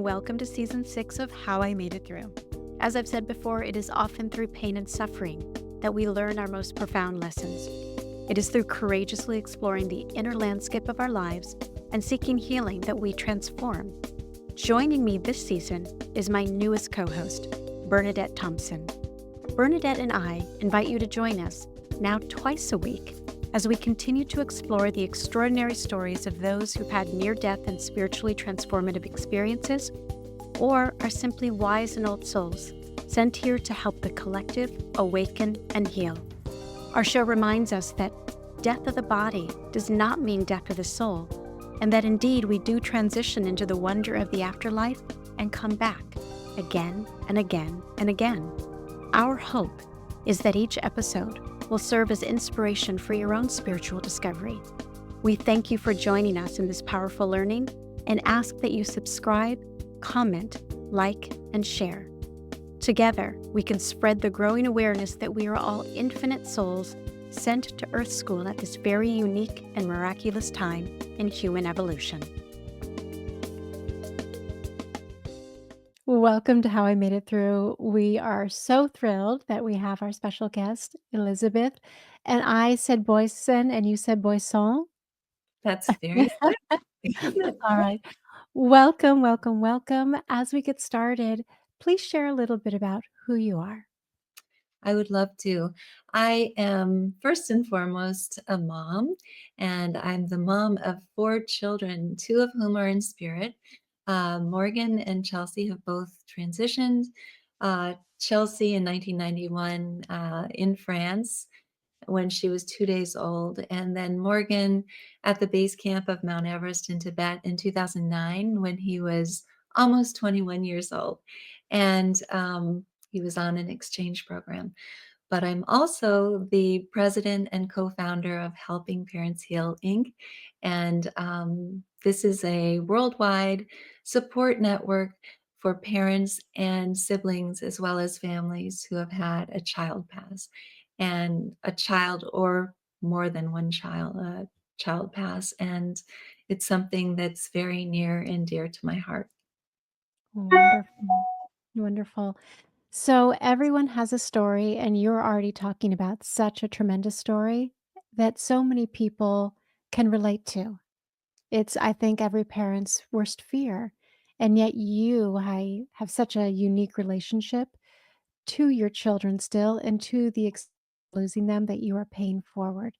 Welcome to Season 6 of How I Made It Through. As I've said before, it is often through pain and suffering that we learn our most profound lessons. It is through courageously exploring the inner landscape of our lives and seeking healing that we transform. Joining me this season is my newest co-host, Bernadette Thompson. Bernadette and I invite you to join us, now twice a week, as we continue to explore the extraordinary stories of those who've had near-death and spiritually transformative experiences, or are simply wise and old souls, sent here to help the collective awaken and heal. Our show reminds us that death of the body does not mean death of the soul, and that indeed we do transition into the wonder of the afterlife and come back again and again and again. Our hope is that each episode will serve as inspiration for your own spiritual discovery. We thank you for joining us in this powerful learning and ask that you subscribe, comment, like, and share. Together, we can spread the growing awareness that we are all infinite souls sent to Earth School at this very unique and miraculous time in human evolution. Welcome to How I Made It Through. We are so thrilled that we have our special guest, Elizabeth. And I said Boisson and you said Boisson. That's very good. All right. Welcome, welcome, welcome. As we get started, please share a little bit about who you are. I would love to. I am first and foremost a mom, and I'm the mom of 4 children, 2 of whom are in spirit. Morgan and Chelsea have both transitioned. Chelsea in 1991 in France when she was 2 days old, and then Morgan at the base camp of Mount Everest in Tibet in 2009 when he was almost 21 years old. And he was on an exchange program. But I'm also the president and co-founder of Helping Parents Heal, Inc. And this is a worldwide support network for parents and siblings, as well as families who have had a child pass, and a child or more than one child pass. And it's something that's very near and dear to my heart. Wonderful. Wonderful. So everyone has a story, and you're already talking about such a tremendous story that so many people can relate to. It's, I think, every parent's worst fear. And yet have such a unique relationship to your children still and to the losing them that you are paying forward.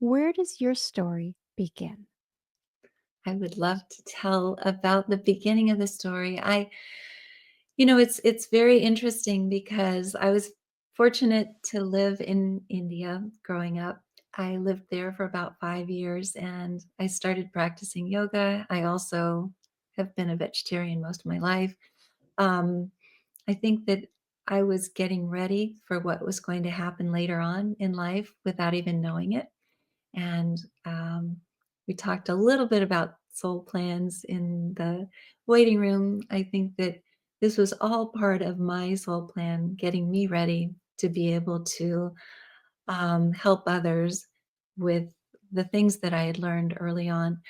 Where does your story begin? I would love to tell about the beginning of the story. It's very interesting because I was fortunate to live in India growing up. I lived there for about 5 years and I started practicing yoga. I also have been a vegetarian most of my life. Um, I think that I was getting ready for what was going to happen later on in life without even knowing it. And we talked a little bit about soul plans in the waiting room. I think that this was all part of my soul plan, getting me ready to be able to help others with the things that I had learned early on.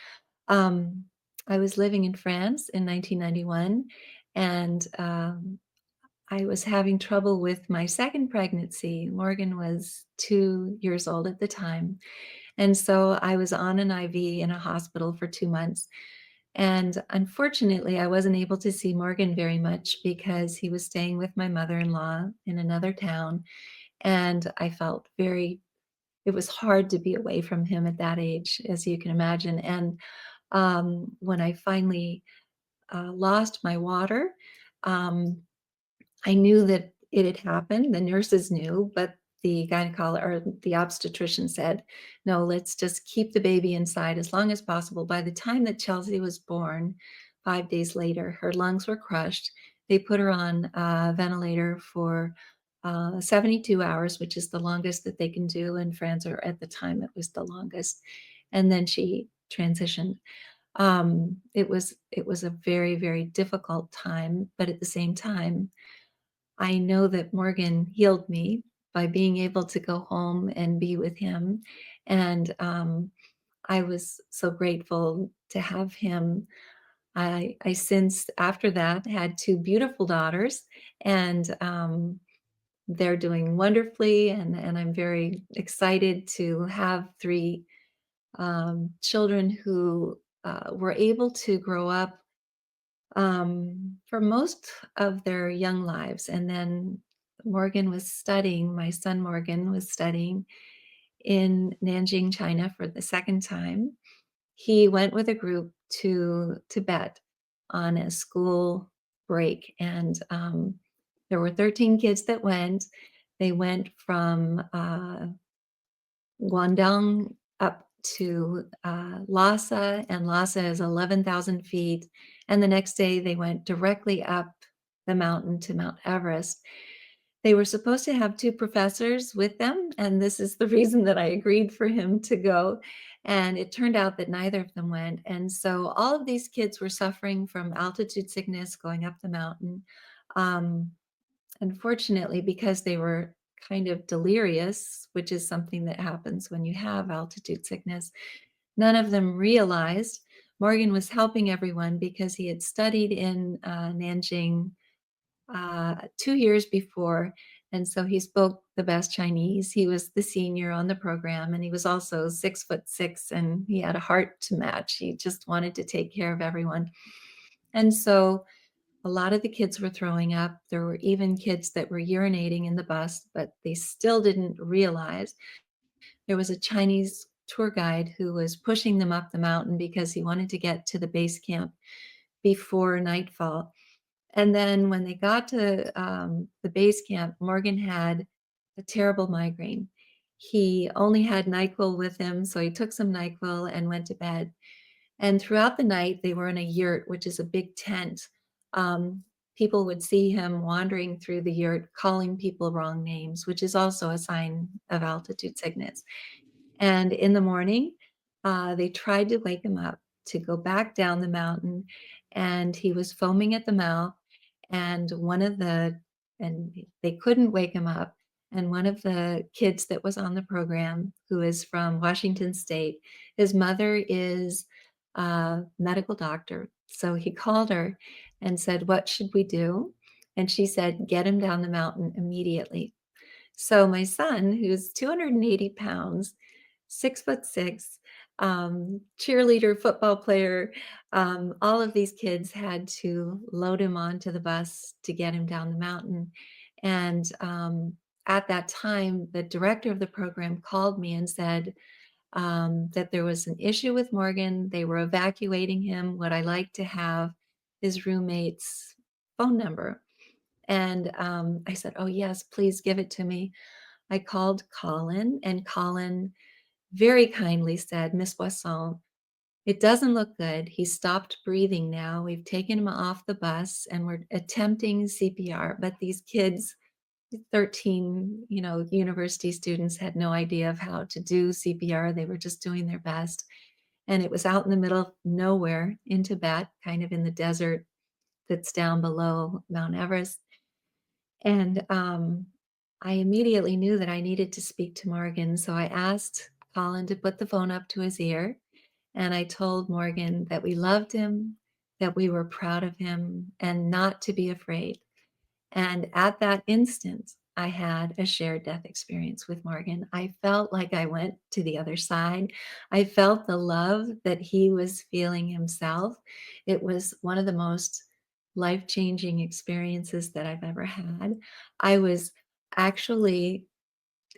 Um, I was living in France in 1991, and I was having trouble with my second pregnancy. Morgan was 2 years old at the time. And so I was on an IV in a hospital for 2 months. And unfortunately, I wasn't able to see Morgan very much because he was staying with my mother-in-law in another town. And I felt it was hard to be away from him at that age, as you can imagine. And when I finally lost my water, um, I knew that it had happened. The nurses knew, but the gynecologist or the obstetrician said, "No, let's just keep the baby inside as long as possible." By the time that Chelsea was born, 5 days later, her lungs were crushed. They put her on a ventilator for 72 hours, which is the longest that they can do in France, or at the time it was the longest. And then she transitioned. It was a very, very difficult time, but at the same time, I know that Morgan healed me by being able to go home and be with him, and I was so grateful to have him I since after that had 2 beautiful daughters, and, they're doing wonderfully, and I'm very excited to have 3, children who, were able to grow up, for most of their young lives, and then my son Morgan was studying in Nanjing, China for the 2nd time. He went with a group to Tibet on a school break, and, there were 13 kids that went. They went from, Guangdong up to, Lhasa, and Lhasa is 11,000 feet, and the next day they went directly up the mountain to Mount Everest. They were supposed to have 2 professors with them, and this is the reason that I agreed for him to go, and it turned out that neither of them went, and so all of these kids were suffering from altitude sickness going up the mountain. Um, Unfortunately, because they were kind of delirious, which is something that happens when you have altitude sickness, none of them realized. Morgan was helping everyone because he had studied in, Nanjing 2 years before, and so he spoke the best Chinese. He was the senior on the program, and he was also 6'6", and he had a heart to match. He just wanted to take care of everyone. And so a lot of the kids were throwing up. There were even kids that were urinating in the bus, but they still didn't realize. There was a Chinese tour guide who was pushing them up the mountain because he wanted to get to the base camp before nightfall. And then when they got to, the base camp, Morgan had a terrible migraine. He only had NyQuil with him, so he took some NyQuil and went to bed. And throughout the night, they were in a yurt, which is a big tent. People would see him wandering through the yurt, calling people wrong names, which is also a sign of altitude sickness. And in the morning, they tried to wake him up to go back down the mountain, and he was foaming at the mouth. And they couldn't wake him up. And one of the kids that was on the program, who is from Washington State, his mother is a medical doctor. So he called her and said, "What should we do?" And she said, "Get him down the mountain immediately." So my son, who's 280 pounds, 6'6", cheerleader, football player, all of these kids had to load him onto the bus to get him down the mountain. And at that time, the director of the program called me and said that there was an issue with Morgan. They were evacuating him. Would I like to have his roommate's phone number? And I said, "Oh, yes, please give it to me." I called Colin, and Colin very kindly said, "Miss Boisson, it doesn't look good. He stopped breathing now. We've taken him off the bus and we're attempting CPR." But these kids, 13, university students, had no idea of how to do CPR. They were just doing their best. And it was out in the middle of nowhere in Tibet, kind of in the desert that's down below Mount Everest. And I immediately knew that I needed to speak to Morgan. So I asked Colin to put the phone up to his ear. And I told Morgan that we loved him, that we were proud of him, and not to be afraid. And at that instant, I had a shared death experience with Morgan. I felt like I went to the other side. I felt the love that he was feeling himself. It was one of the most life-changing experiences that I've ever had. I was actually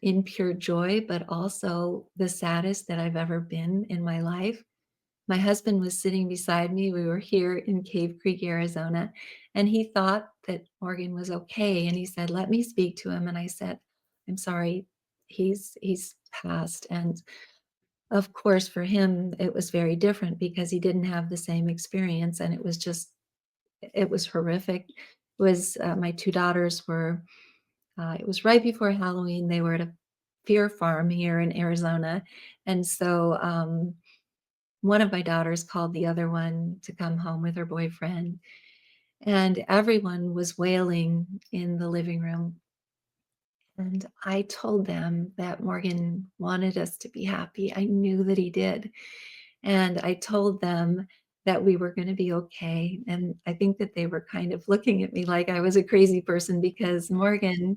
in pure joy, but also the saddest that I've ever been in my life. My husband was sitting beside me. We were here in Cave Creek, Arizona, and he thought that Morgan was okay. And he said, "Let me speak to him." And I said, "I'm sorry, he's passed." And of course, for him, it was very different because he didn't have the same experience. And it was horrific. It was my 2 daughters were. It was right before Halloween. They were at a fear farm here in Arizona, and so one of my daughters called the other one to come home with her boyfriend, and everyone was wailing in the living room. And I told them that Morgan wanted us to be happy. I knew that he did. And I told them that we were going to be okay. And I think that they were kind of looking at me like I was a crazy person because Morgan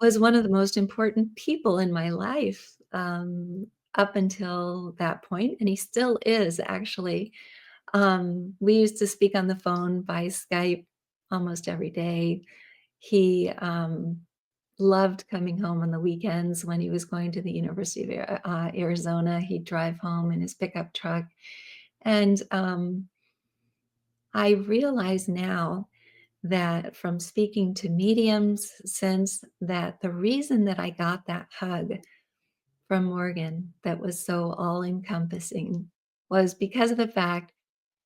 was one of the most important people in my life up until that point, and he still is actually. We used to speak on the phone by Skype almost every day. He loved coming home on the weekends when he was going to the University of Arizona. He'd drive home in his pickup truck. And I realize now that from speaking to mediums since that the reason that I got that hug from Morgan that was so all encompassing was because of the fact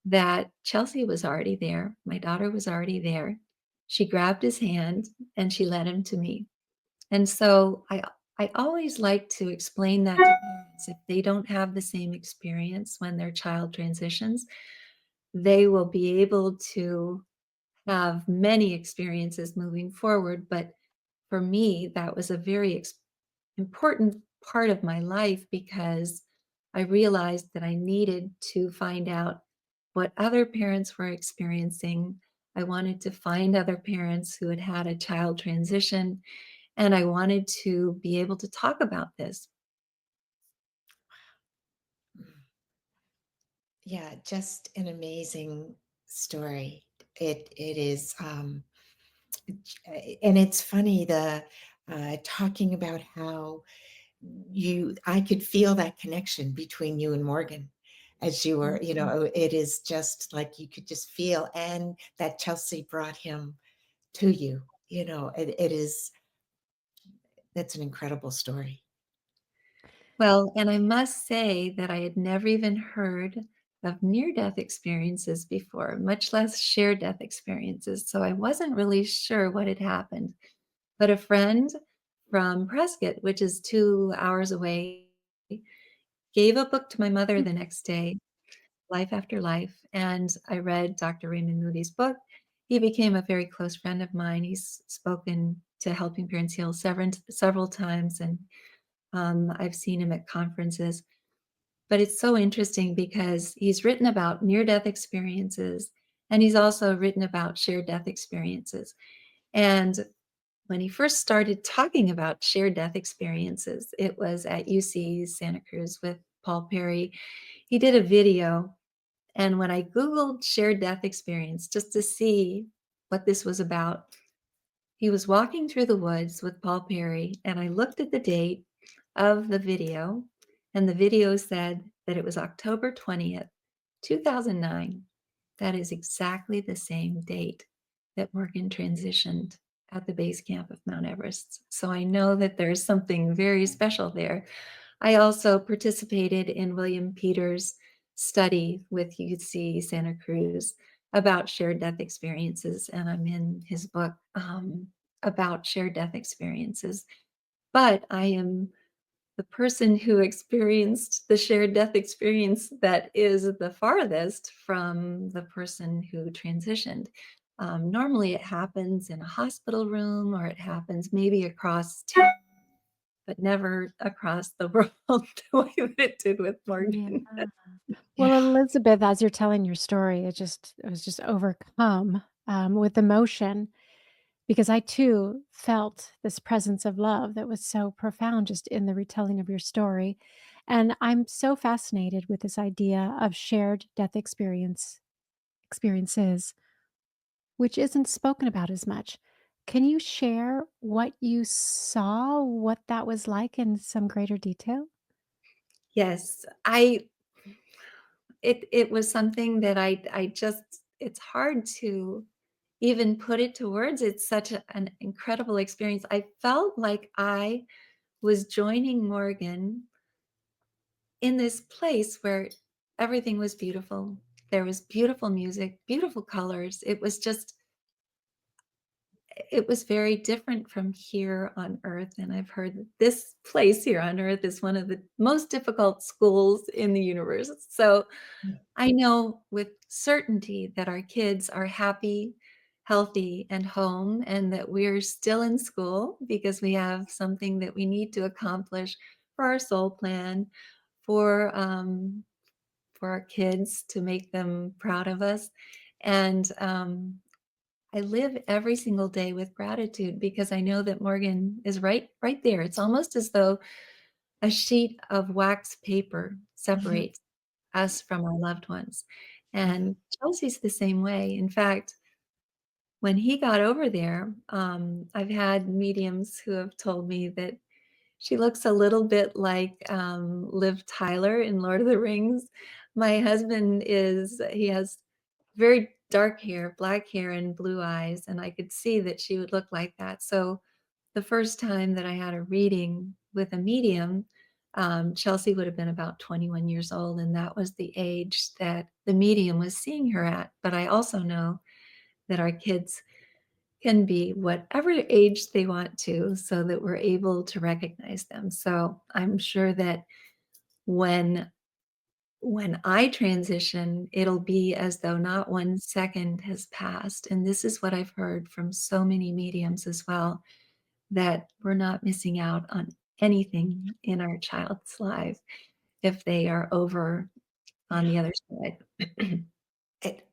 that Chelsea was already there. My daughter was already there. She grabbed his hand and she led him to me. And so I always like to explain that to parents if they don't have the same experience when their child transitions, they will be able to have many experiences moving forward. But for me, that was a very important part of my life because I realized that I needed to find out what other parents were experiencing. I wanted to find other parents who had had a child transition, and I wanted to be able to talk about this. Yeah, just an amazing story. It is, and it's funny the talking about how I could feel that connection between you and Morgan as you were, Mhm. it is just like you could just feel, and that Chelsea brought him to you. It is, that's an incredible story. Well, and I must say that I had never even heard of near death experiences before, much less shared death experiences. So I wasn't really sure what had happened. But a friend from Prescott, which is 2 hours away, gave a book to my mother the next day, Life After Life. And I read Dr. Raymond Moody's book. He became a very close friend of mine. He's spoken to Helping Parents Heal several times, and I've seen him at conferences. But it's so interesting because he's written about near death experiences and he's also written about shared death experiences. And when he first started talking about shared death experiences, it was at UC Santa Cruz with Paul Perry. He did a video. And when I Googled shared death experience just to see what this was about, he was walking through the woods with Paul Perry. And I looked at the date of the video, and the video said that it was October 20th, 2009. That is exactly the same date that Morgan transitioned at the base camp of Mount Everest. So I know that there's something very special there. I also participated in William Peters' study with UC Santa Cruz about shared death experiences, and I'm in his book about shared death experiences. But I am the person who experienced the shared death experience that is the farthest from the person who transitioned. Normally, it happens in a hospital room or it happens maybe across town, but never across the world the way that it did with Yeah. Morgan. Well, Yeah. Elizabeth, as you're telling your story, I was just overcome with emotion because I too felt this presence of love that was so profound just in the retelling of your story. And I'm so fascinated with this idea of shared death experiences, which isn't spoken about as much. Can you share what you saw, what that was like in some greater detail? Yes, it was something that I just it's hard to even put it to words. It's such an incredible experience. I felt like I was joining Morgan in this place where everything was beautiful. There was beautiful music, beautiful colors. It was very different from here on earth. And I've heard that this place here on earth is one of the most difficult schools in the universe. So I know with certainty that our kids are happy, healthy, and home, and that we're still in school because we have something that we need to accomplish for our soul plan, for for our kids to make them proud of us. And I live every single day with gratitude because I know that Morgan is right there. It's almost as though a sheet of wax paper Mhm. separates us from our loved ones. Mhm. And Chelsea's the same way. In fact, when he got over there, I've had mediums who have told me that she looks a little bit like Liv Tyler in Lord of the Rings. My husband he has very dark hair, black hair, and blue eyes, and I could see that she would look like that. So the first time that I had a reading with a medium, Chelsea would have been about 21 years old, and that was the age that the medium was seeing her at. But I also know that our kids can be whatever age they want to so that we're able to recognize them. So I'm sure that when I transition, it'll be as though not 1 second has passed. And this is what I've heard from so many mediums as well, that we're not missing out on anything in our child's life if they are over on Yeah. the other side. It,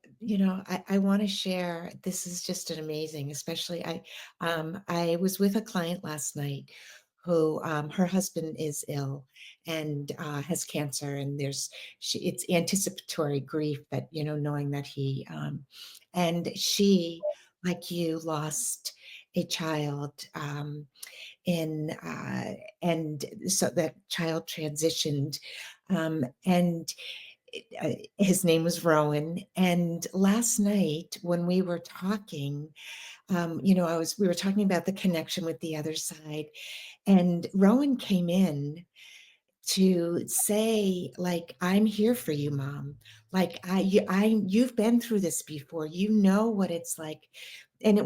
I want to share. This is just an amazing, especially I was with a client last night who her husband is ill and has cancer, and it's anticipatory grief, but knowing that and she, like you, lost a child in and so that child transitioned, and his name was Rowan. And last night when we were talking, we were talking about the connection with the other side, and Rowan came in to say, like, I'm here for you, mom. Like, you've been through this before, what it's like. And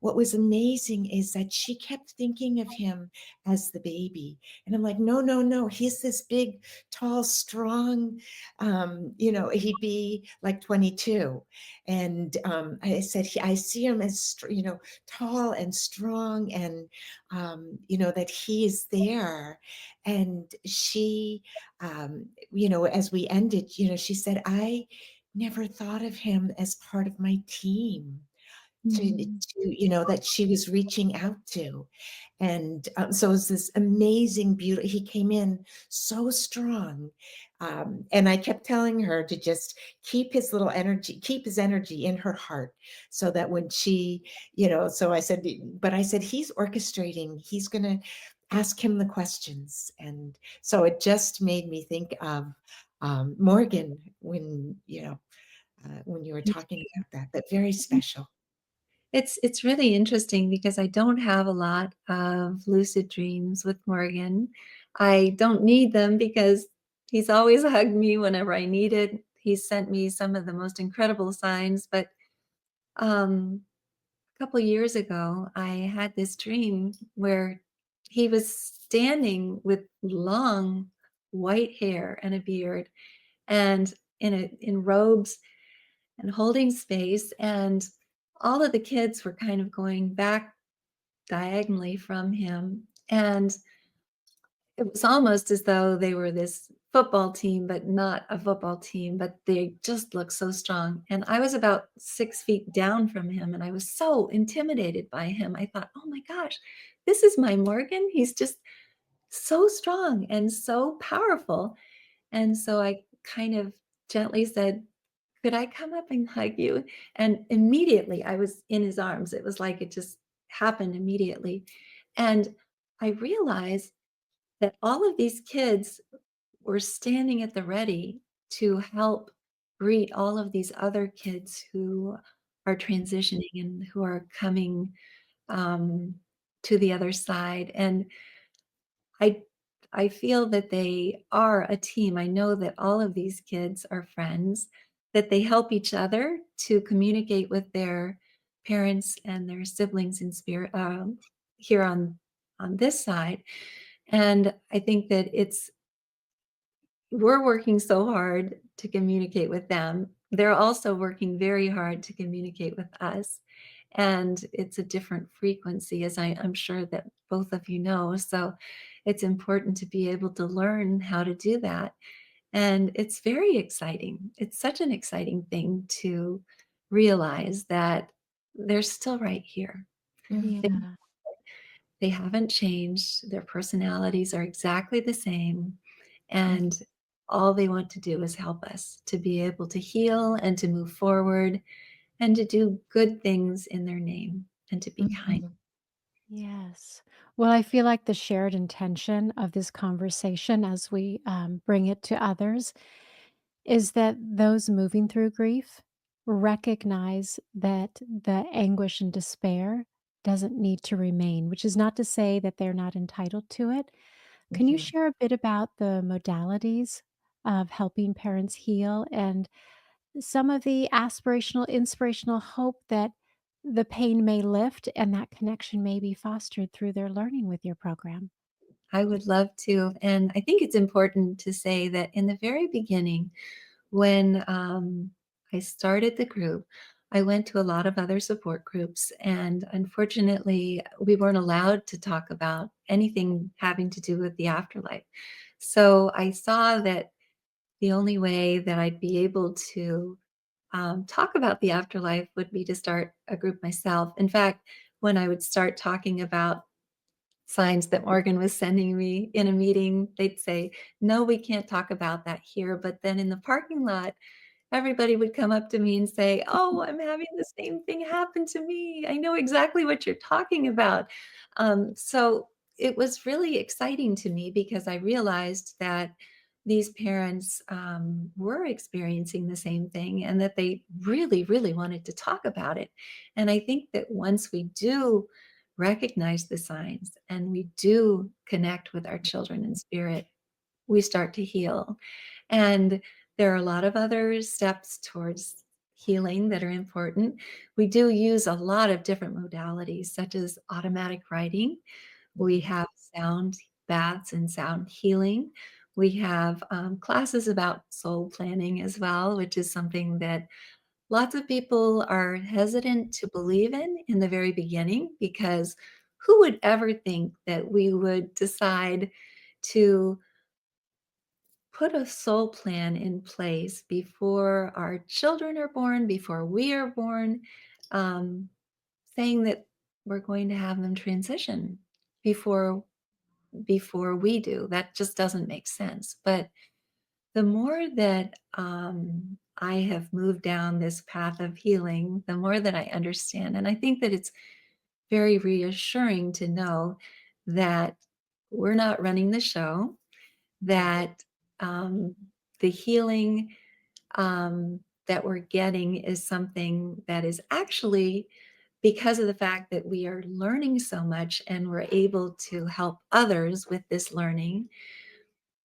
what was amazing is that she kept thinking of him as the baby, and I'm like, no, no, no, he's this big, tall, strong, he'd be like 22. And I said, I see him as tall and strong, and that he is there. And she, as we ended, she said, I never thought of him as part of my team Mhm. that she was reaching out to. And so it was this amazing, beautiful, he came in so strong. And I kept telling her to just keep his energy in her heart, so that when so I said, he's orchestrating, he's going to ask him the questions. And so it just made me think of Morgan when you were talking about that, but very special. It's really interesting because I don't have a lot of lucid dreams with Morgan. I don't need them because he's always hugged me whenever I need it. He's sent me some of the most incredible signs, but a couple years ago, I had this dream where he was standing with long white hair and a beard and in robes and holding space, and all of the kids were kind of going back diagonally from him, and it was almost as though they were this football team, but not a football team, but they just looked so strong. And I was about 6 feet down from him, and I was so intimidated by him. I thought, oh my gosh, this is my Morgan. He's just so strong and so powerful. And so I kind of gently said, could I come up and hug you? And immediately I was in his arms. It was like it just happened immediately. And I realized that all of these kids were standing at the ready to help greet all of these other kids who are transitioning and who are coming um, to the other side. And I I feel that they are a team. I know that all of these kids are friends, that they help each other to communicate with their parents and their siblings in spirit here on this side. And I think that we're working so hard to communicate with them. They're also working very hard to communicate with us. And it's a different frequency, as I'm sure that both of you know. So it's important to be able to learn how to do that. And it's very exciting. It's such an exciting thing to realize that they're still right here. They Mhm. Yeah. they haven't changed. Their personalities are exactly the same. Mhm. And all they want to do is help us to be able to heal and to move forward and to do good things in their name and to be kind. Mhm. Yes. Well, I feel like the shared intention of this conversation as we bring it to others is that those moving through grief recognize that the anguish and despair doesn't need to remain, which is not to say that they're not entitled to it. Can you Mhm. share a bit about the modalities of helping parents heal and some of the aspirational, inspirational hope that the pain may lift and that connection may be fostered through their learning with your program? I would love to. And I think it's important to say that in the very beginning, when I started the group, I went to a lot of other support groups. And unfortunately, we weren't allowed to talk about anything having to do with the afterlife. So I saw that the only way that I'd be able to talk about the afterlife would be to start a group myself. In fact, when I would start talking about signs that Morgan was sending me in a meeting, they'd say, "No, we can't talk about that here." But then in the parking lot, everybody would come up to me and say, "Oh, I'm having the same thing happen to me. I know exactly what you're talking about." So it was really exciting to me because I realized that these parents were experiencing the same thing and that they really, really wanted to talk about it. And I think that once we do recognize the signs and we do connect with our children in spirit, we start to heal. And there are a lot of other steps towards healing that are important. We do use a lot of different modalities, such as automatic writing. We Mhm. have sound baths and sound healing. We have classes about soul planning as well, which is something that lots of people are hesitant to believe in the very beginning, because who would ever think that we would decide to put a soul plan in place before our children are born, before we are born, um, saying that we're going to have them transition before before we do. That just doesn't make sense. But the more that I have moved down this path of healing, the more that I understand. And I think that it's very reassuring to know that we're not running the show, that um, the healing that we're getting is something that is actually because of the fact that we are learning so much and we're able to help others with this learning.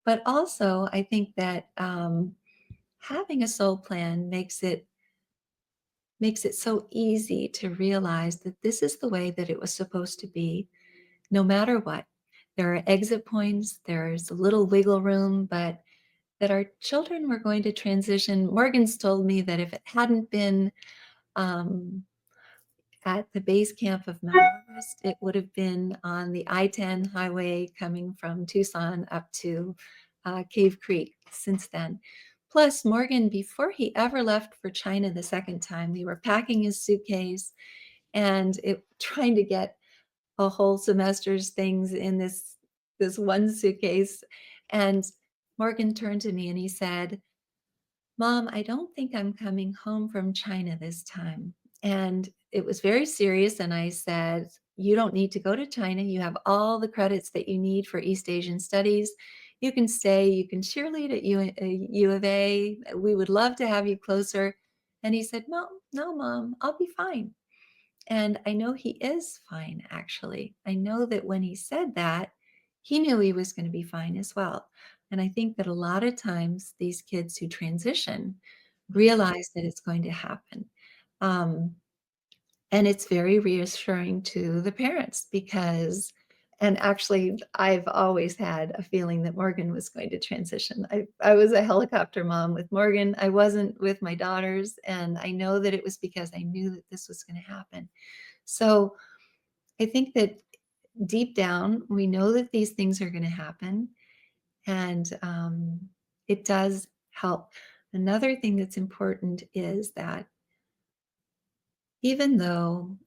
But also, I think that having a soul plan makes it so easy to realize that this is the way that it was supposed to be, no matter what. There are exit points, there's a little wiggle room, but that our children were going to transition. Morgan's told me that if it hadn't been um, at the base camp of Mount Everest, it would have been on the I-10 highway coming from Tucson up to Cave Creek since then. Plus, Morgan, before he ever left for China the second time, we were packing his suitcase and trying to get a whole semester's things in this one suitcase. And Morgan turned to me and he said, "Mom, I don't think I'm coming home from China this time." And it was very serious. And I said, "You don't need to go to China. You have all the credits that you need for East Asian studies. You can stay, you can cheerlead at U of A. We would love to have you closer." And he said, "Mom, no, Mom, I'll be fine." And I know he is fine, actually. I know that when he said that, he knew he was going to be fine as well. And I think that a lot of times these kids who transition realize that it's going to happen. Um, and it's very reassuring to the parents because, and actually, I've always had a feeling that Morgan was going to transition. I was a helicopter mom with Morgan. I wasn't with my daughters. And I know that it was because I knew that this was going to happen. So I think that deep down, we know that these things are going to happen. And it does help. Another thing that's important is that even though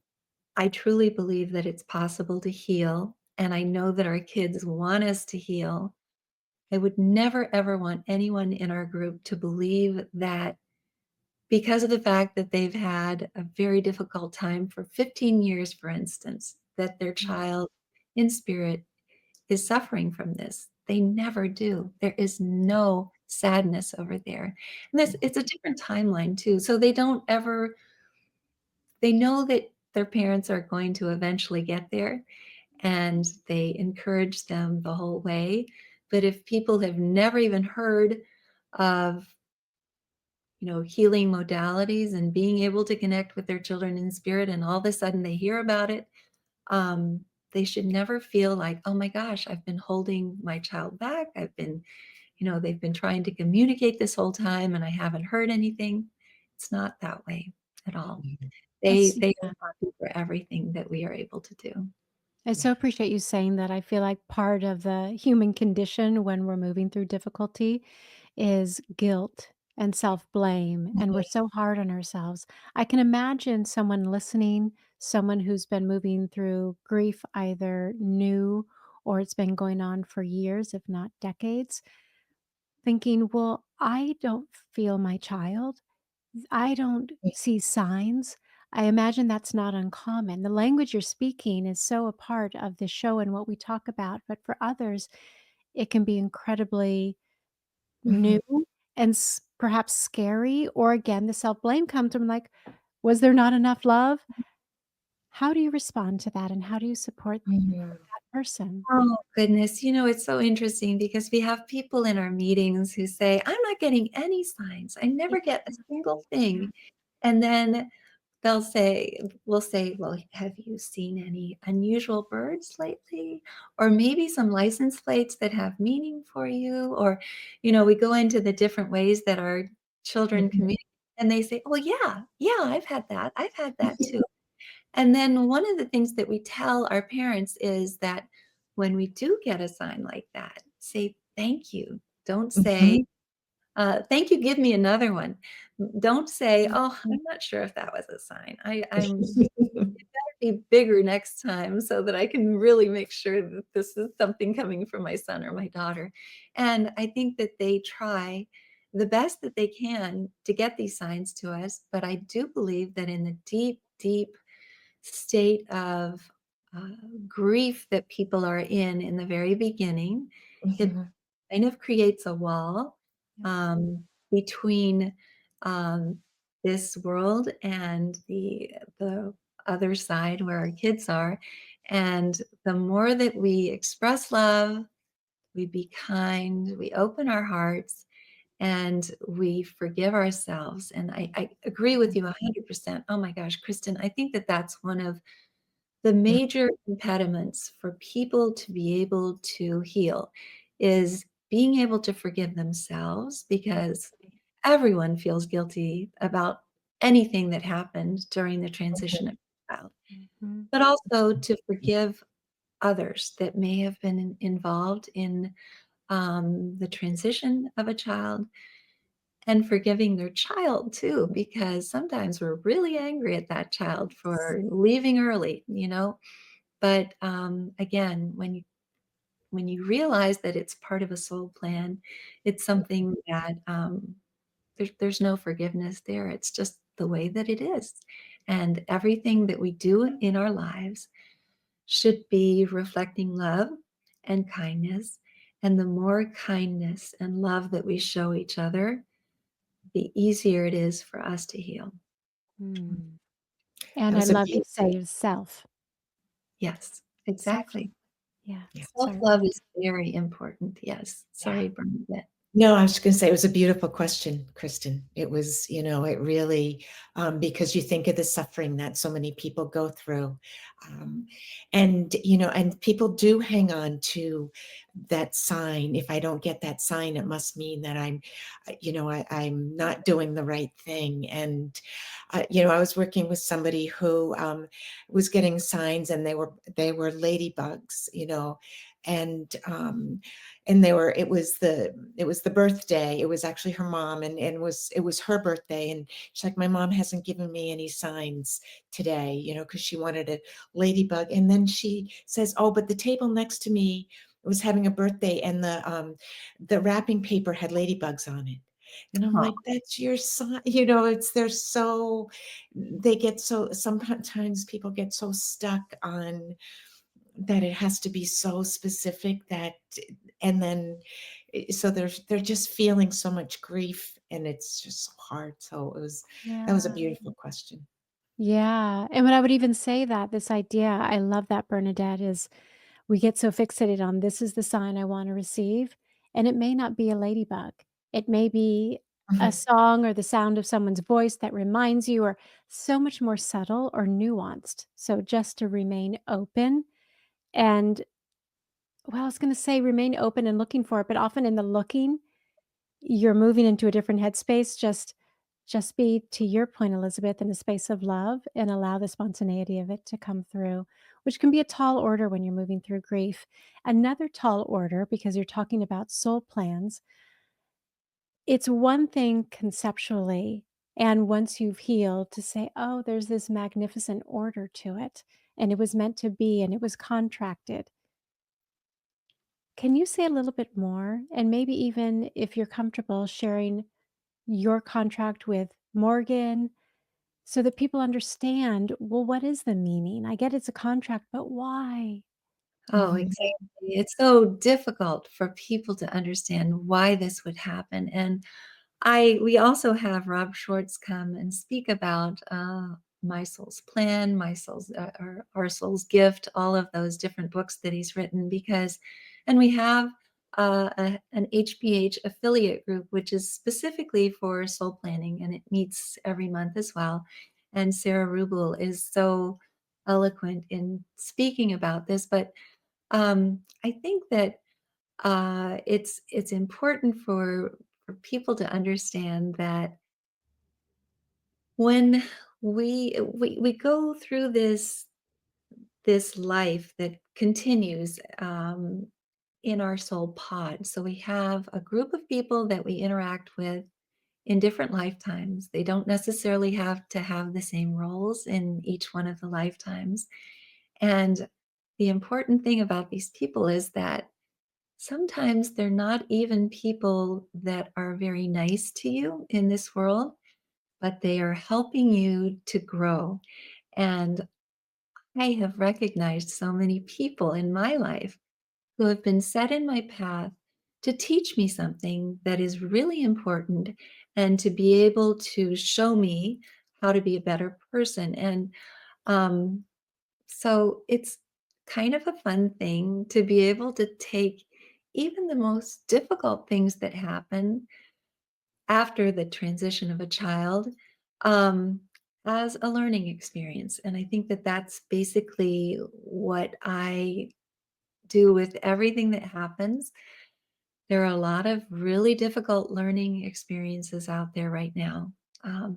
I truly believe that it's possible to heal, and I know that our kids want us to heal, I would never, ever want anyone in our group to believe that because of the fact that they've had a very difficult time for 15 years, for instance, that their child in spirit is suffering from this. They never do. There is no sadness over there. And this, it's a different timeline too. So they don't ever, they know that their parents are going to eventually get there, and they encourage them the whole way. But if people have never even heard of, healing modalities and being able to connect with their children in spirit, and all of a sudden they hear about it, um, they should never feel like, oh my gosh, I've been holding my child back. They've been trying to communicate this whole time and I haven't heard anything. It's not that way at all. They That's they yeah. are happy for everything that we are able to do. I so appreciate you saying that. I feel like part of the human condition when we're moving through difficulty is guilt and self-blame, and we're so hard on ourselves. I can imagine someone listening, someone who's been moving through grief, either new or it's been going on for years, if not decades, thinking, "Well, I don't feel my child. I don't see signs." I imagine that's not uncommon. The language you're speaking is so a part of the show and what we talk about, but for others, it can be incredibly new Mhm. and perhaps scary. Or again, the self blame comes from like, was there not enough love? How do you respond to that? And how do you support Mhm. that person? Oh, goodness. It's so interesting because we have people in our meetings who say, I'm not getting any signs. I Yeah. never get a single thing. And then we'll say, well, have you seen any unusual birds lately? Or maybe some license plates that have meaning for you? Or, we go into the different ways that our children Mhm. communicate. And they say, well, yeah, yeah, I've had that. I've had that too. And then one of the things that we tell our parents is that when we do get a sign like that, say thank you. Don't say, Mhm. thank you, give me another one. Don't say, oh, I'm not sure if that was a sign. It better be bigger next time so that I can really make sure that this is something coming from my son or my daughter. And I think that they try the best that they can to get these signs to us. But I do believe that in the deep, deep state of uh, grief that people are in the very beginning, it Mhm. kind of creates a wall Yeah. um, between um, this world and the other side where our kids are. And the more that we express love, we be kind, we open our hearts, and we forgive ourselves. And I agree with you 100%. Oh my gosh, Kristin, I think that that's one of the major impediments for people to be able to heal is being able to forgive themselves, because everyone feels guilty about anything that happened during the transition of a child, Mhm. but also to forgive others that may have been involved in the transition of a child, and forgiving their child too, because sometimes we're really angry at that child for leaving early. But again, when you realize that it's part of a soul plan, it's something that there's no forgiveness there. It's just the way that it is, and everything that we do in our lives should be reflecting love and kindness. And the more kindness and love that we show each other, the easier it is for us to heal. Mm. That And I was a love you beautiful. say self. Yes, Self. exactly. Yeah. Yeah. Sorry. Self-love is very important. Yes. Yeah. Sorry, Bernadette. No, I was just gonna say it was a beautiful question, Kristen. It was, it really, because you think of the suffering that so many people go through. Um, and people do hang on to that sign. If I don't get that sign, it must mean that I'm not doing the right thing. And, I was working with somebody who was getting signs, and they were ladybugs, and and it was the birthday. It was actually her mom, and it was her birthday, and she's like, my mom hasn't given me any signs today, you know, because she wanted a ladybug. And then she says, oh, but the table next to me was having a birthday, and the wrapping paper had ladybugs on it. And I'm Oh, like, that's your sign, you know. It's they're so they get so sometimes people get so stuck on that it has to be so specific that, and then so they're just feeling so much grief, and it's just so hard. So that was a Yeah. beautiful question. Yeah. And what I would even say that this idea, I love that, Bernadette, is we get so fixated on this is the sign I want to receive. And it may not be a ladybug. It may be a Mhm. song or the sound of someone's voice that reminds you, or so much more subtle or nuanced. So just to remain open and, well, I was going to say remain open and looking for it, but often in the looking, you're moving into a different headspace. Just be, to your point, Elizabeth, in a space of love and allow the spontaneity of it to come through, which can be a tall order when you're moving through grief. Another tall order, because you're talking about soul plans, it's one thing conceptually, and once you've healed, to say, oh, there's this magnificent order to it, and it was meant to be, and it was contracted. Can you say a little bit more? And maybe even if you're comfortable sharing your contract with Morgan so that people understand, well, what is the meaning? I get it's a contract, but why? oh, Mhm. exactly. It's so difficult for people to understand why this would happen. And we also have Rob Schwartz come and speak about My Soul's Plan, My Soul's Our Soul's Gift, all of those different books that he's written. And we have an HPH affiliate group, which is specifically for soul planning, and it meets every month as well. And Sarah Rubel is so eloquent in speaking about this, but I think that it's important for people to understand that when we go through this life that continues in our soul pod. So we have a group of people that we interact with in different lifetimes. They don't necessarily have to have the same roles in each one of the lifetimes. And the important thing about these people is that sometimes they're not even people that are very nice to you in this world, but they are helping you to grow. And I have recognized so many people in my life who have been set in my path to teach me something that is really important and to be able to show me how to be a better person. And um, so it's kind of a fun thing to be able to take even the most difficult things that happen after the transition of a child um, as a learning experience. And I think that that's basically what I do with everything that happens. There are a lot of really difficult learning experiences out there right now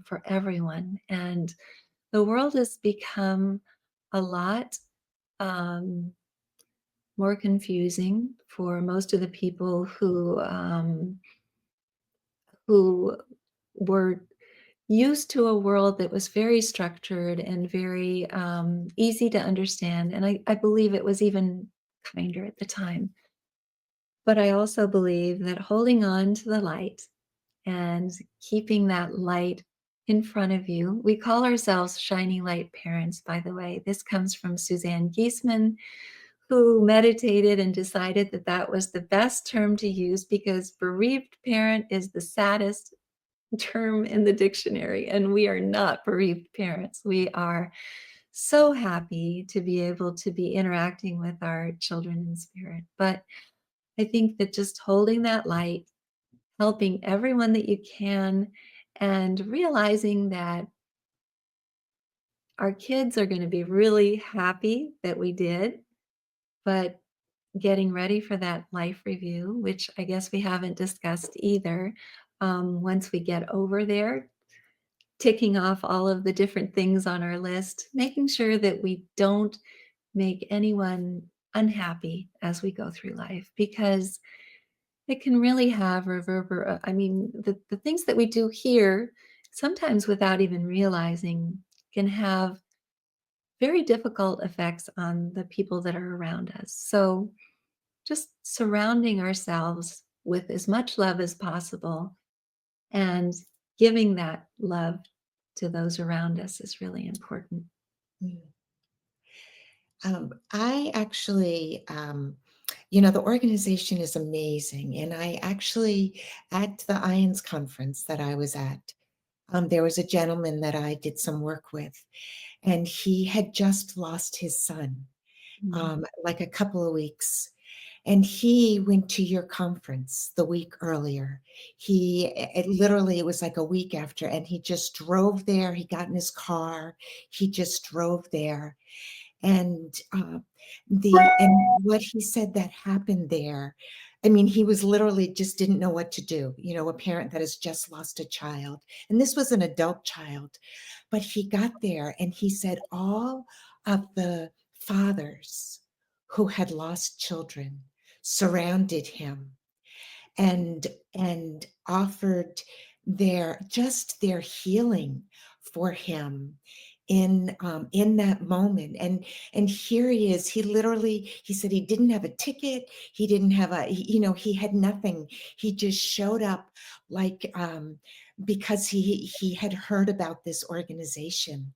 for everyone. And the world has become a lot um, more confusing for most of the people who were used to a world that was very structured and very easy to understand. And I believe it was even kinder at the time. But I also believe that holding on to the light and keeping that light in front of you, we call ourselves shining light parents, by the way. This comes from Suzanne Giesemann, who meditated and decided that that was the best term to use because bereaved parent is the saddest term in the dictionary, and we are not bereaved parents. We are so happy to be able to be interacting with our children in spirit. But I think that just holding that light, helping everyone that you can, and realizing that our kids are going to be really happy that we did, but getting ready for that life review, which I guess we haven't discussed either. Once we get over there, ticking off all of the different things on our list, making sure that we don't make anyone unhappy as we go through life, because It can really have I mean, the things that we do here, sometimes without even realizing, can have very difficult effects on the people that are around us. So just surrounding ourselves with as much love as possible and giving that love to those around us is really important. Mm. I actually, the organization is amazing. And I actually, at the IONS conference that I was at, there was a gentleman that I did some work with, and he had just lost his son, Mm. like a couple of weeks. And he went to your conference the week earlier. It was like a week after, and he just drove there. He got in his car. He just drove there. And what he said that happened there, I mean, he was literally just didn't know what to do. A parent that has just lost a child, and this was an adult child, but he got there and he said all of the fathers who had lost children surrounded him and offered their healing for him in that moment. And here he is. He said he didn't have a ticket. He didn't have he had nothing. He just showed up, like, because he had heard about this organization.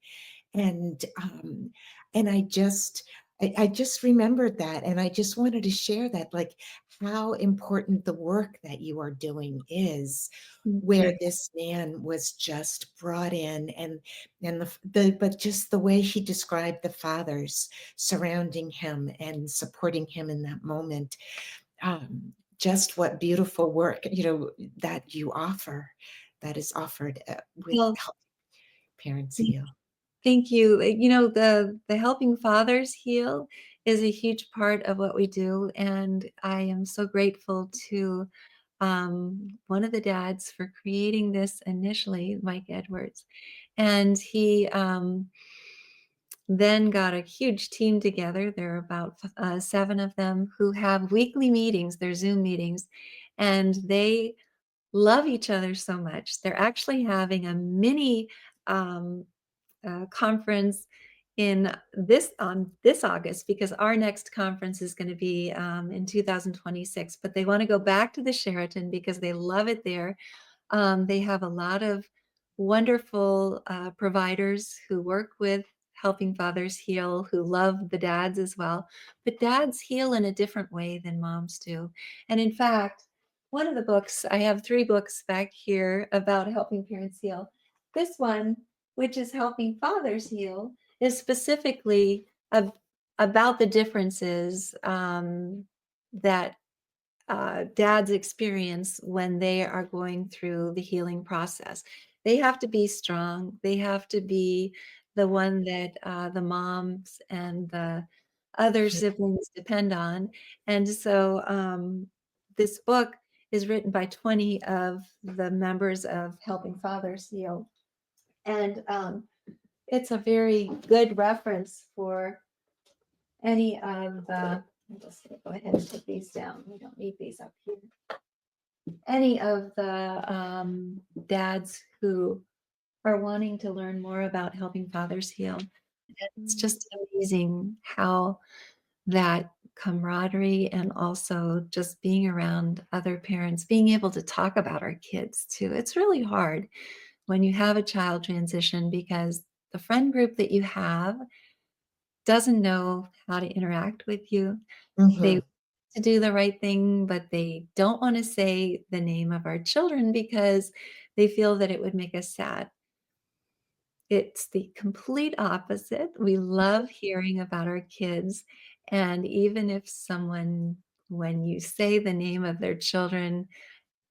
And um and I just remembered that, and I just wanted to share that, like, how important the work that you are doing is, Thank where you. this man was just brought in, and the but just the way he described the fathers surrounding him and supporting him in that moment. Just what beautiful work, that you offer, that is offered, with Well, help parents thank heal. thank you. The helping fathers heal is a huge part of what we do, and I am so grateful to one of the dads for creating this initially, Mike Edwards. And he then got a huge team together. There are about 7 of them who have weekly meetings, they're Zoom meetings, and they love each other so much. They're actually having a mini um, conference on this August, because our next conference is going to be in 2026. But they want to go back to the Sheraton because they love it there. They have a lot of wonderful providers who work with helping fathers heal, who love the dads as well. But dads heal in a different way than moms do. And in fact, one of the books, I have 3 books back here about helping parents heal. This one, which is Helping Fathers Heal, is specifically about the differences that dads experience when they are going through the healing process. They have to be strong. They have to be the one that the moms and the other Yeah. siblings depend on. And so this book is written by 20 of the members of Helping Fathers Heal. And it's a very good reference for any of the, I'm just going to go ahead and put these down. We don't need these up here. Any of the dads who are wanting to learn more about helping fathers heal. It's Mm. just amazing how that camaraderie and also just being around other parents, being able to talk about our kids too. It's really hard when you have a child transition because the friend group that you have doesn't know how to interact with you. They Mhm. to do the right thing, but they don't want to say the name of our children because they feel that it would make us sad. It's the complete opposite. We love hearing about our kids. And even if someone, when you say the name of their children,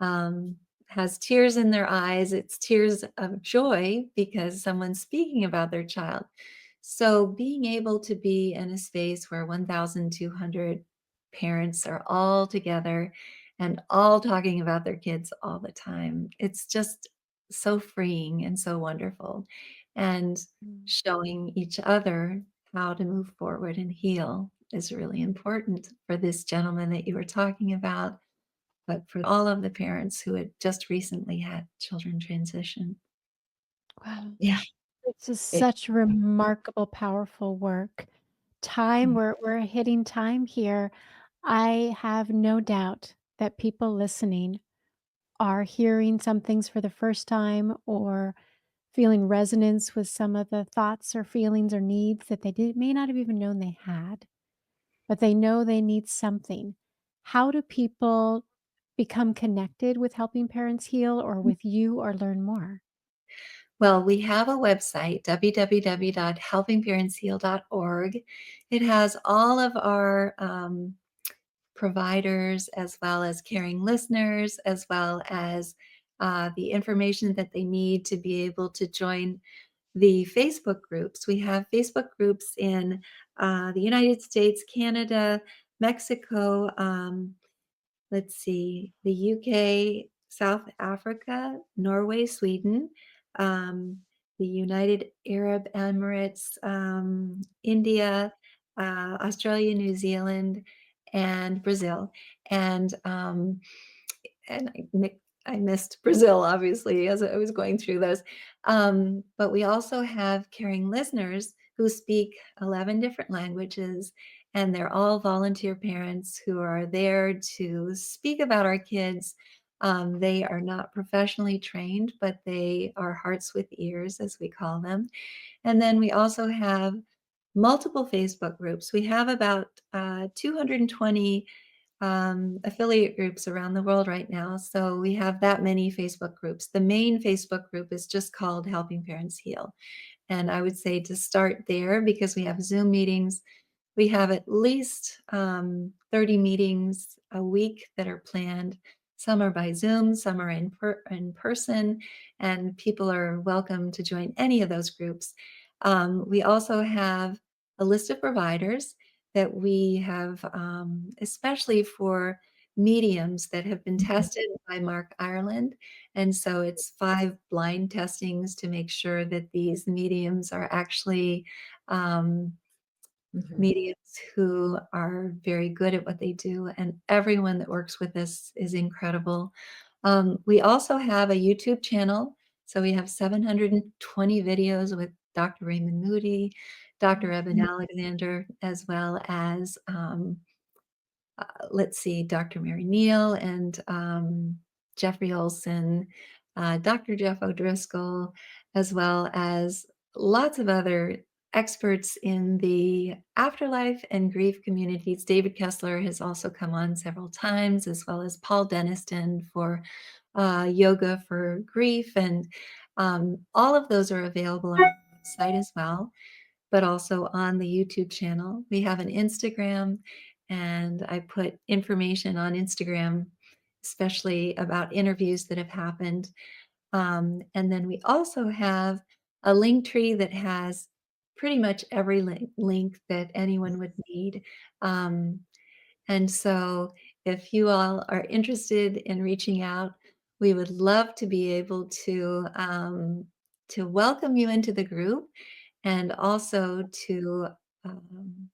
um, has tears in their eyes, it's tears of joy because someone's speaking about their child. So being able to be in a space where 1,200 parents are all together and all talking about their kids all the time, it's just so freeing and so wonderful. And Mm. showing each other how to move forward and heal is really important for this gentleman that you were talking about. but for all of the parents who had just recently had children transition. Wow. Yeah. It's just It such remarkable, powerful work. Time, Mm. we're hitting time here. I have no doubt that people listening are hearing some things for the first time or feeling resonance with some of the thoughts or feelings or needs that may not have even known they had, but they know they need something. How do people become connected with helping parents heal or with you or learn more? Well, we have a website, www.helpingparentsheal.org. It has all of our providers, as well as caring listeners, as well as the information that they need to be able to join the Facebook groups. We have Facebook groups in the United States, Canada, Mexico, let's see, the UK, South Africa, Norway, Sweden, um, the United Arab Emirates, India, Australia, New Zealand, and Brazil. And and I missed Brazil, obviously, as I was going through those. But we also have caring listeners who speak 11 different languages, and they're all volunteer parents who are there to speak about our kids. They are not professionally trained, but they are hearts with ears, as we call them. And then we also have multiple Facebook groups. We have about 220 affiliate groups around the world right now. So we have that many Facebook groups. The main Facebook group is just called Helping Parents Heal. And I would say to start there, because we have Zoom meetings. We have at least 30 meetings a week that are planned. Some are by Zoom, some are in person, and people are welcome to join any of those groups. We also have a list of providers that we have, especially for mediums that have been tested by Mark Ireland. And so it's 5 blind testings to make sure that these mediums are actually Mhm. mediums who are very good at what they do, and everyone that works with us is incredible. We also have a YouTube channel. So we have 720 videos with Dr. Raymond Moody, Dr. Eben Alexander, as well as let's see, Dr. Mary Neal and Jeffrey Olson, Dr. Jeff O'Driscoll, as well as lots of other experts in the afterlife and grief communities. David Kessler has also come on several times, as well as Paul Deniston for yoga for grief. And all of those are available on our website as well, but also on the YouTube channel. We have an Instagram, and I put information on Instagram, especially about interviews that have happened. And then we also have a link tree that has pretty much every link that anyone would need. Um, and so if you all are interested in reaching out, we would love to be able to welcome you into the group, and also um,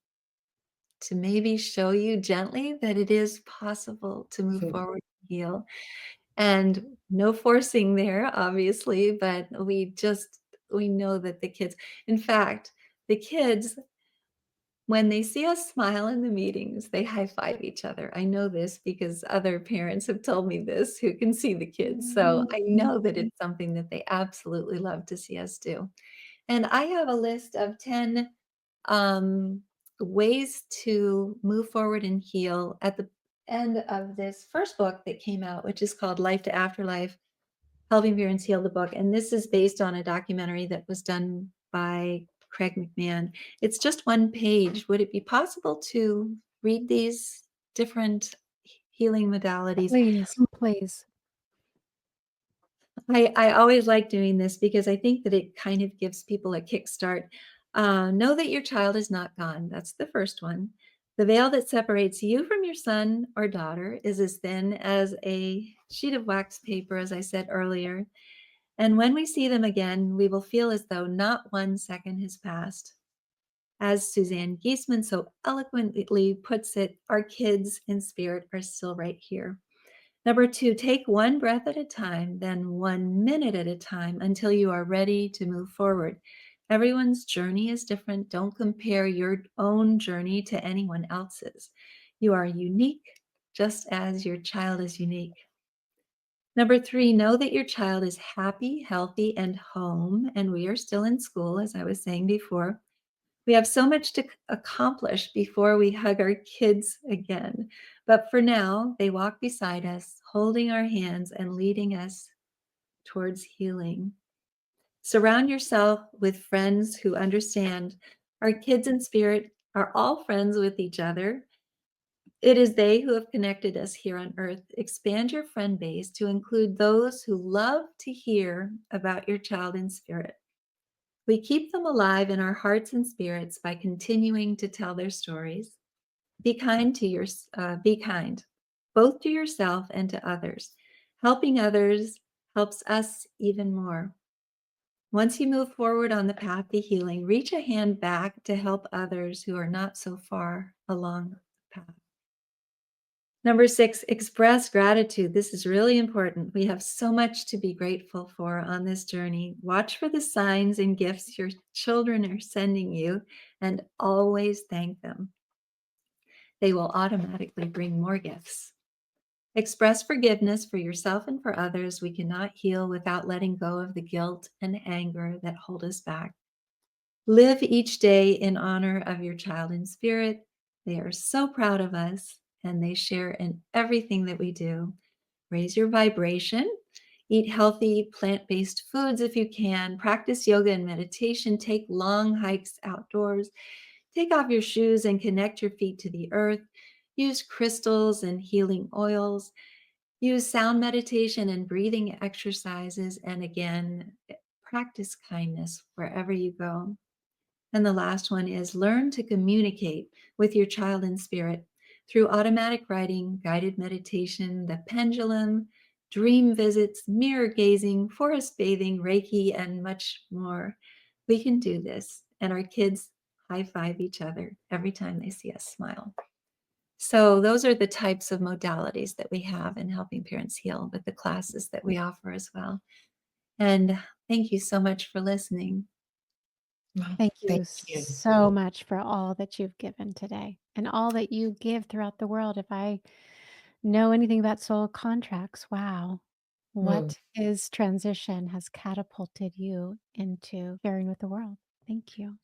to maybe show you gently that it is possible to move Mhm. forward and heal. And no forcing there, obviously, but we know that the kids, in fact, the kids, when they see us smile in the meetings, they high five each other. I know this because other parents have told me this who can see the kids. So I know that it's something that they absolutely love to see us do. And I have a list of 10 um, ways to move forward and heal at the end of this first book that came out, which is called Life to Afterlife, Helping Parents Heal the Book. And this is based on a documentary that was done by Craig McMahon. It's just one page. Would it be possible to read these different healing modalities? Please, please. I always like doing this because I think that it kind of gives people a kickstart. Know that your child is not gone. That's the first one. The veil that separates you from your son or daughter is as thin as a sheet of wax paper, as I said earlier. And when we see them again, we will feel as though not 1 second has passed. As Suzanne Giesemann so eloquently puts it, our kids in spirit are still right here. Number 2, take one breath at a time, then 1 minute at a time until you are ready to move forward. Everyone's journey is different. Don't compare your own journey to anyone else's. You are unique, just as your child is unique. Number 3, know that your child is happy, healthy, and home, and we are still in school, as I was saying before. We have so much to accomplish before we hug our kids again. But for now, they walk beside us, holding our hands and leading us towards healing. Surround yourself with friends who understand. Our kids in spirit are all friends with each other. It is they who have connected us here on earth. Expand your friend base to include those who love to hear about your child in spirit. We keep them alive in our hearts and spirits by continuing to tell their stories. Be kind, both to yourself and to others. Helping others helps us even more. Once you move forward on the path to healing, reach a hand back to help others who are not so far along the path. Number 6, express gratitude. This is really important. We have so much to be grateful for on this journey. Watch for the signs and gifts your children are sending you and always thank them. They will automatically bring more gifts. Express forgiveness for yourself and for others. We cannot heal without letting go of the guilt and anger that hold us back. Live each day in honor of your child in spirit. They are so proud of us, and they share in everything that we do. Raise your vibration. Eat healthy plant-based foods if you can. Practice yoga and meditation. Take long hikes outdoors. Take off your shoes and connect your feet to the earth. Use crystals and healing oils. Use sound meditation and breathing exercises. And again, practice kindness wherever you go. And the last one is learn to communicate with your child in spirit through automatic writing, guided meditation, the pendulum, dream visits, mirror gazing, forest bathing, Reiki, and much more. We can do this. And our kids high five each other every time they see us smile. So those are the types of modalities that we have in helping parents heal with the classes that we offer as well. And thank you so much for listening. Well, Thank thank you you. so much for all that you've given today and all that you give throughout the world. If I know anything about soul contracts, wow, Mm. what is transition has catapulted you into sharing with the world. Thank you.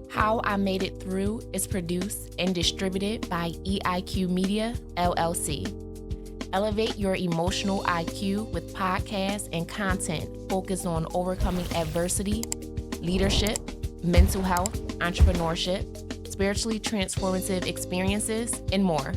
How I Made It Through is produced and distributed by EIQ Media, LLC. Elevate your emotional IQ with podcasts and content focused on overcoming adversity, leadership, mental health, entrepreneurship, spiritually transformative experiences, and more.